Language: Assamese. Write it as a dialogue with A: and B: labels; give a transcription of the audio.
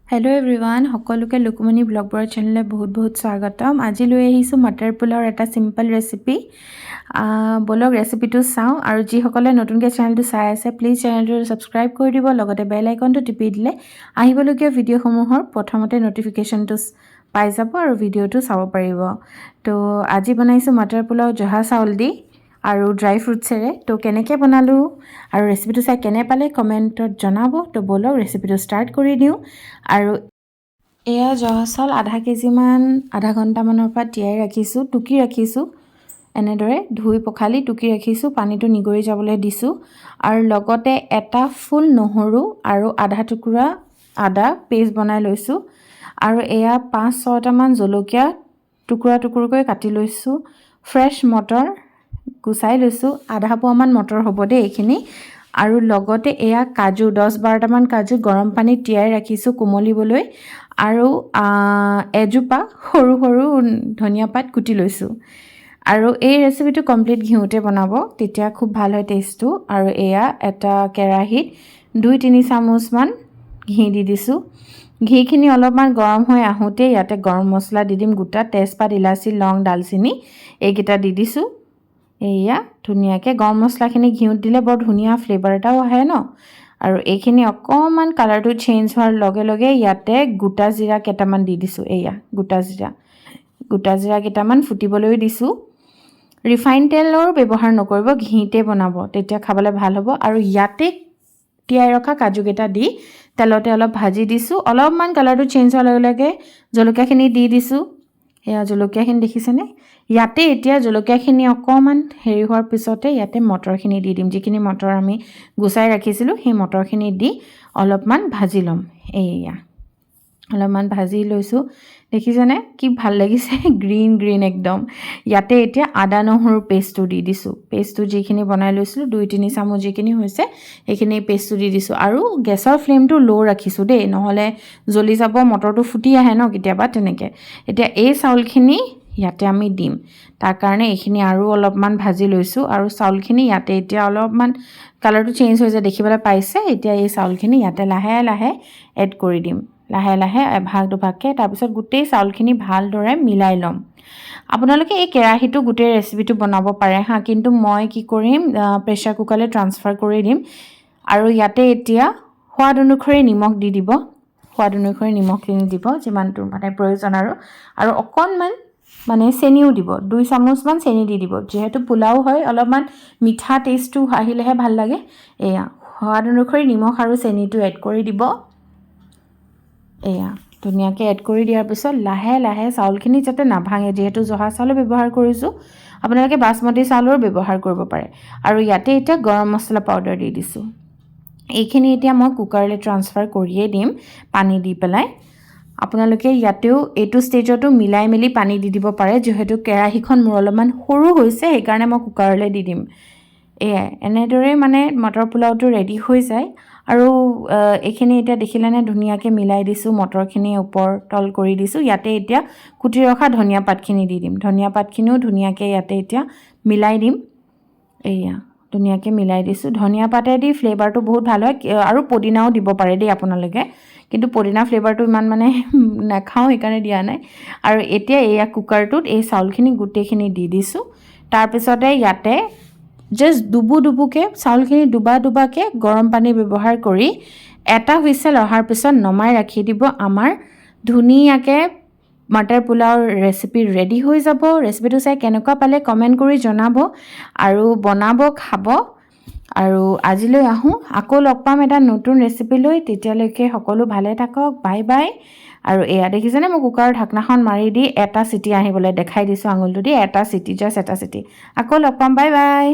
A: हेलो एवरीवन সকলোকে লুকুমনি ব্লগবৰ চেনেলে বহুত স্বাগতম। আজি লৈ আহিছো মটৰ পোলাওৰ এটা সিম্পল ৰেচিপি। বলক ৰেচিপিটো চাওঁ আৰু যি সকলে নতুনকৈ চেনেলটো চাই আছে প্লিজ চেনেলটো সাবস্ক্ৰাইব কৰি দিব, লগতে বেল আইকনটো টিপি দিলে আহিবলগীয়া ভিডিঅ'সমূহৰ প্ৰথমতে নটিফিকেশনটো পাই যাব আৰু ভিডিঅ'টো চাব পাৰিব। তো আজি বনাইছো মটৰ পোলাও জহা চাউল দি আৰু ড্ৰাই ফ্ৰুটছেৰে। তো কেনেকৈ বনালোঁ আৰু ৰেচিপিটো চাই কেনে পালে কমেণ্টত জনাব। তো বলক ৰেচিপিটো ষ্টাৰ্ট কৰি দিওঁ। আৰু এয়া জহা চাউল আধা কেজিমান আধা ঘণ্টামানৰ পৰা তিয়াই ৰাখিছোঁ, টুকি ৰাখিছোঁ। এনেদৰে ধুই পখালি টুকি ৰাখিছোঁ, পানীটো নিগৰি যাবলৈ দিছোঁ। আৰু লগতে এটা ফুল নহৰু আৰু আধা টুকুৰা আদা পেষ্ট বনাই লৈছোঁ। আৰু এয়া 5-6টামান জলকীয়া টুকুৰা টুকুৰকৈ কাটি লৈছোঁ। ফ্ৰেছ মটৰ গুচাই লৈছোঁ, আধা পোৱামান মটৰ হ'ব দেই এইখিনি। আৰু লগতে এয়া কাজু 10-12টামান কাজু গৰম পানীত তিয়াই ৰাখিছোঁ কোমলিবলৈ। আৰু এজোপা সৰু সৰু ধনিয়া পাত কুটি লৈছোঁ। আৰু এই ৰেচিপিটো কমপ্লিট ঘিউতে বনাব, তেতিয়া খুব ভাল হয় টেষ্টটো। আৰু এয়া এটা কেৰাহীত 2-3 চামুচমান ঘি দি দিছোঁ। ঘিখিনি অলপমান গৰম হৈ আহোঁতে ইয়াতে গৰম মছলা দি দিম, গোটা তেজপাত, ইলাচি, লং, ডালচিনি এইকেইটা দি দিছোঁ। এয়া ধুনীয়াকৈ গৰম মছলাখিনি ঘিউত দিলে বৰ ধুনীয়া ফ্লেভাৰ এটাও আহে ন। আৰু এইখিনি অকণমান কালাৰটো চেঞ্জ হোৱাৰ লগে লগে ইয়াতে গোটা জিৰা কেইটামান দি দিছোঁ। এয়া গোটা জিৰা কেইটামান ফুটিবলৈ দিছোঁ। ৰিফাইন তেলৰ ব্যৱহাৰ নকৰিব, ঘিতে বনাব, তেতিয়া খাবলৈ ভাল হ'ব। আৰু ইয়াতে তিয়াই ৰখা কাজুকেইটা দি তেলতে অলপ ভাজি দিছোঁ। অলপমান কালাৰটো চেঞ্জ হোৱাৰ লগে লগে জলকীয়াখিনি দি দিছোঁ। এয়া জলকীয়াখিনি দেখিছেনে? ইয়াতে এতিয়া জলকীয়াখিনি অকণমান হেৰি হোৱাৰ পিছতে ইয়াতে মটৰখিনি দি দিম। যিখিনি মটৰ আমি গুচাই ৰাখিছিলোঁ সেই মটৰখিনি দি অলপমান ভাজি ল'ম। এয়া অলপমান ভাজি লৈছোঁ, দেখিছেনে কি ভাল লাগিছে? গ্ৰীণ একদম। ইয়াতে এতিয়া আদা নহৰু পেষ্টটো দি দিছোঁ। পেষ্টটো যিখিনি বনাই লৈছিলোঁ 2-3 চামুচ যিখিনি হৈছে সেইখিনি পেষ্টটো দি দিছোঁ। আৰু গেছৰ ফ্লেমটো ল' ৰাখিছোঁ দেই, নহ'লে জ্বলি যাব, মটৰটো ফুটি আহে ন কেতিয়াবা তেনেকৈ। এতিয়া এই চাউলখিনি ইয়াতে আমি দিম, তাৰ কাৰণে এইখিনি আৰু অলপমান ভাজি লৈছোঁ। আৰু চাউলখিনি ইয়াতে এতিয়া অলপমান কালাৰটো চেঞ্জ হৈ যায় দেখিবলৈ পাইছে। এতিয়া এই চাউলখিনি ইয়াতে লাহে লাহে এড কৰি দিম, লাহে লাহে এভাগ দুভাগকৈ। তাৰপিছত গোটেই চাউলখিনি ভালদৰে মিলাই ল'ম। আপোনালোকে এই কেৰাহীটো গোটেই ৰেচিপিটো বনাব পাৰে হা, কিন্তু মই কি কৰিম প্ৰেছাৰ কুকাৰলৈ ট্ৰান্সফাৰ কৰি দিম। আৰু ইয়াতে এতিয়া সোৱাদ অনুসৰি নিমখ দি দিব, সোৱাদ অনুসৰি নিমখখিনি দিব যিমানটো মানে প্ৰয়োজন। আৰু অকণমান মানে চেনিও দিব, 2 চামুচমান চেনি দি দিব। যিহেতু পোলাও হয় অলপমান মিঠা টেষ্টটো আহিলেহে ভাল লাগে। এয়া সোৱাদ অনুসৰি নিমখ আৰু চেনিটো এড কৰি দিব। এয়া ধুনীয়াকৈ এড কৰি দিয়াৰ পিছত লাহে লাহে চাউলখিনি যাতে নাভাঙে, যিহেতু জহা চাউলো ব্যৱহাৰ কৰিছোঁ, আপোনালোকে বাসমতি চাউলৰ ব্যৱহাৰ কৰিব পাৰে। আৰু ইয়াতে এতিয়া গৰম মছলা পাউডাৰ দি দিছোঁ। এইখিনি এতিয়া মই কুকাৰলৈ ট্ৰান্সফাৰ কৰিয়ে দিম পানী দি পেলাই। আপোনালোকে ইয়াতেও এইটো ষ্টেজতো মিলাই মেলি পানী দি দিব পাৰে, যিহেতু কেৰাহীখন মোৰ অলপমান সৰু হৈছে সেইকাৰণে মই কুকাৰলৈ দি দিম। এয়াই এনেদৰে মানে মটৰ পোলাওটো ৰেডি হৈ যায়। আৰু এইখিনি এতিয়া দেখিলেনে ধুনীয়াকৈ মিলাই দিছোঁ, মটৰখিনি ওপৰ তল কৰি দিছোঁ। ইয়াতে এতিয়া কুটি ৰখা ধনিয়া পাতখিনি দি দিম, ধনিয়া পাতখিনিও ধুনীয়াকৈ ইয়াতে এতিয়া মিলাই দিম। এয়া ধুনীয়াকৈ মিলাই দিছোঁ। ধনিয়া পাতেদি ফ্লেভাৰটো বহুত ভাল হয়। আৰু পদিনাও দিব পাৰে দেই আপোনালোকে, কিন্তু পদিনা ফ্লেভাৰটো ইমান মানে নাখাওঁ সেইকাৰণে দিয়া নাই। আৰু এতিয়া এয়া কুকাৰটোত এই চাউলখিনি গোটেইখিনি দি দিছোঁ। তাৰপিছতে ইয়াতে জাষ্ট দুবুকৈ চাউলখিনি দুবাকৈ গৰম পানী ব্যৱহাৰ কৰি এটা হুইচেল অহাৰ পিছত নমাই ৰাখি দিব। আমাৰ ধুনীয়াকৈ মটৰ পোলাওৰ ৰেচিপি ৰেডি হৈ যাব। ৰেচিপিটো চাই কেনেকুৱা পালে কমেণ্ট কৰি জনাব আৰু বনাব, খাব। আৰু আজিলৈ আহোঁ, আকৌ লগ পাম এটা নতুন ৰেচিপি লৈ। তেতিয়ালৈকে সকলো ভালে থাকক, বাই বাই। আৰু এয়া দেখিছেনে মই কুকাৰৰ ঢাকনাখন মাৰি দি এটা চিটি আহিবলৈ দেখাই দিছোঁ আঙুলটো দি, এটা চিটি, জাষ্ট এটা চিটি। আকৌ লগ পাম, বাই বাই।